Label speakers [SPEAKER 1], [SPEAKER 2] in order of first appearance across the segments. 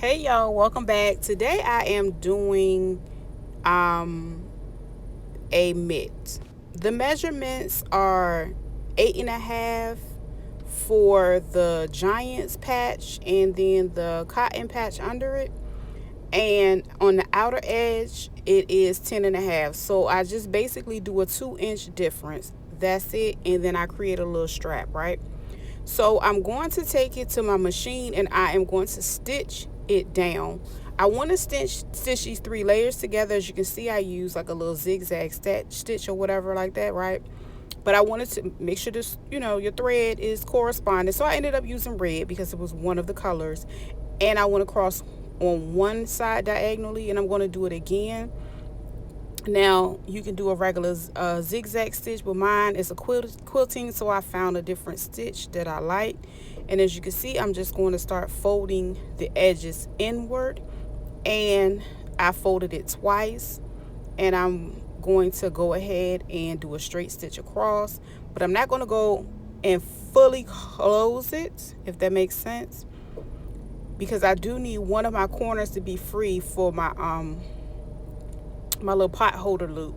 [SPEAKER 1] Hey y'all, welcome back. Today I am doing a mitt. The measurements are 8.5 for the giant's patch and then the cotton patch under it. And on the outer edge it is 10.5. So I just basically do a 2-inch difference. That's it. And then I create a little strap, right? So I'm going to take it to my machine and I am going to stitch it down. I want to stitch these 3 layers together. As you can see, I use like a little zigzag stitch or whatever like that, right? But I wanted to make sure this, your thread is corresponding. So I ended up using red because it was one of the colors. And I want to cross on one side diagonally, and I'm going to do it again. Now you can do a regular zigzag stitch, but mine is a quilting, so I found a different stitch that I like. And as you can see, I'm just going to start folding the edges inward, and I folded it twice, and I'm going to go ahead and do a straight stitch across, but I'm not going to go and fully close it, if that makes sense, because I do need one of my corners to be free for my little pot holder loop.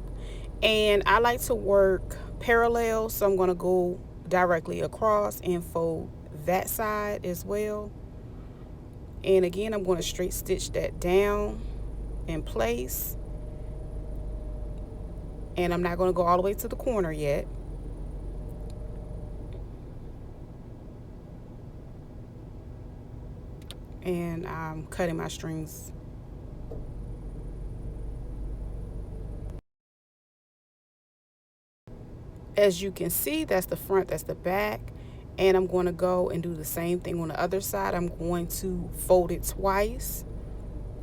[SPEAKER 1] And I like to work parallel, so I'm going to go directly across and fold that side as well. And again, I'm going to straight stitch that down in place, and I'm not going to go all the way to the corner yet. And I'm cutting my strings. As you can see, that's the front, that's the back. And I'm going to go and do the same thing on the other side. I'm going to fold it twice,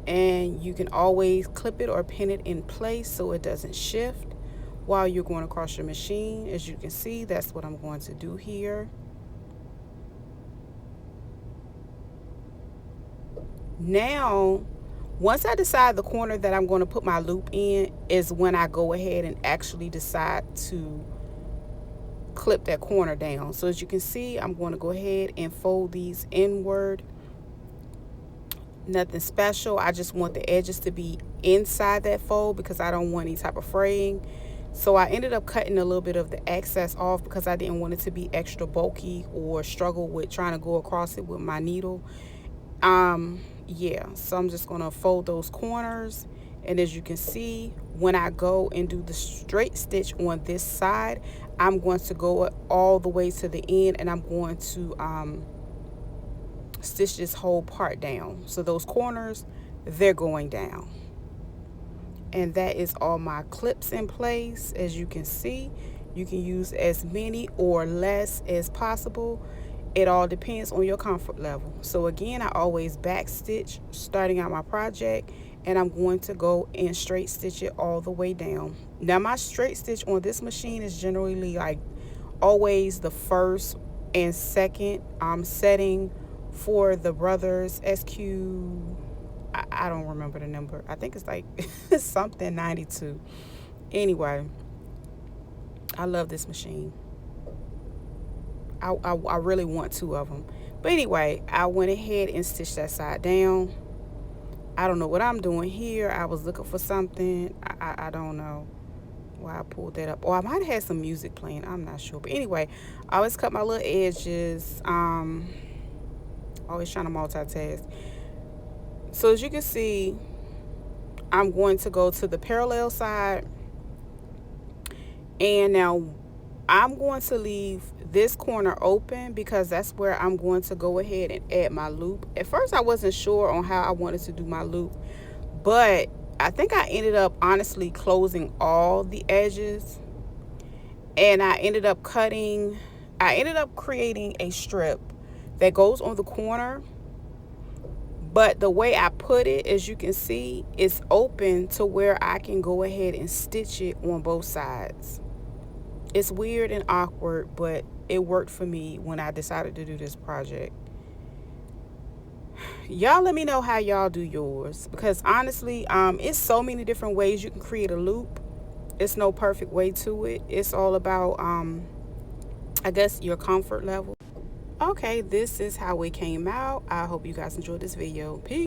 [SPEAKER 1] and you can always clip it or pin it in place so it doesn't shift while you're going across your machine. As you can see, that's what I'm going to do here. Now, once I decide the corner that I'm going to put my loop in is when I go ahead and actually decide to clip that corner down. So as you can see, I'm going to go ahead and fold these inward. Nothing special. I just want the edges to be inside that fold because I don't want any type of fraying. So I ended up cutting a little bit of the excess off because I didn't want it to be extra bulky or struggle with trying to go across it with my needle. Yeah, so I'm just gonna fold those corners, and as you can see, when I go and do the straight stitch on this side, I'm going to go all the way to the end, and I'm going to stitch this whole part down. So those corners, they're going down. And that is all my clips in place. As you can see, you can use as many or less as possible. It all depends on your comfort level. So again, I always back stitch starting out my project, and I'm going to go and straight stitch it all the way down. Now my straight stitch on this machine is generally like always the first and second setting for the Brothers SQ. I don't remember the number. I think it's like something 92. Anyway, I love this machine. I really want 2 of them. But anyway, I went ahead and stitched that side down. I don't know what I'm doing here. I was looking for something. I don't know why I pulled that up. Or I might have had some music playing. I'm not sure. But anyway, I always cut my little edges. Always trying to multitask. So as you can see, I'm going to go to the parallel side. And now I'm going to leave this corner open because that's where I'm going to go ahead and add my loop. At first I wasn't sure on how I wanted to do my loop, but I think I ended up honestly closing all the edges, and I ended up creating a strip that goes on the corner. But the way I put it, as you can see, it's open to where I can go ahead and stitch it on both sides. It's weird and awkward, but it worked for me when I decided to do this project. Y'all let me know how y'all do yours, because honestly, it's so many different ways you can create a loop. It's no perfect way to it. It's all about, I guess, your comfort level. Okay, this is how it came out. I hope you guys enjoyed this video. Peace.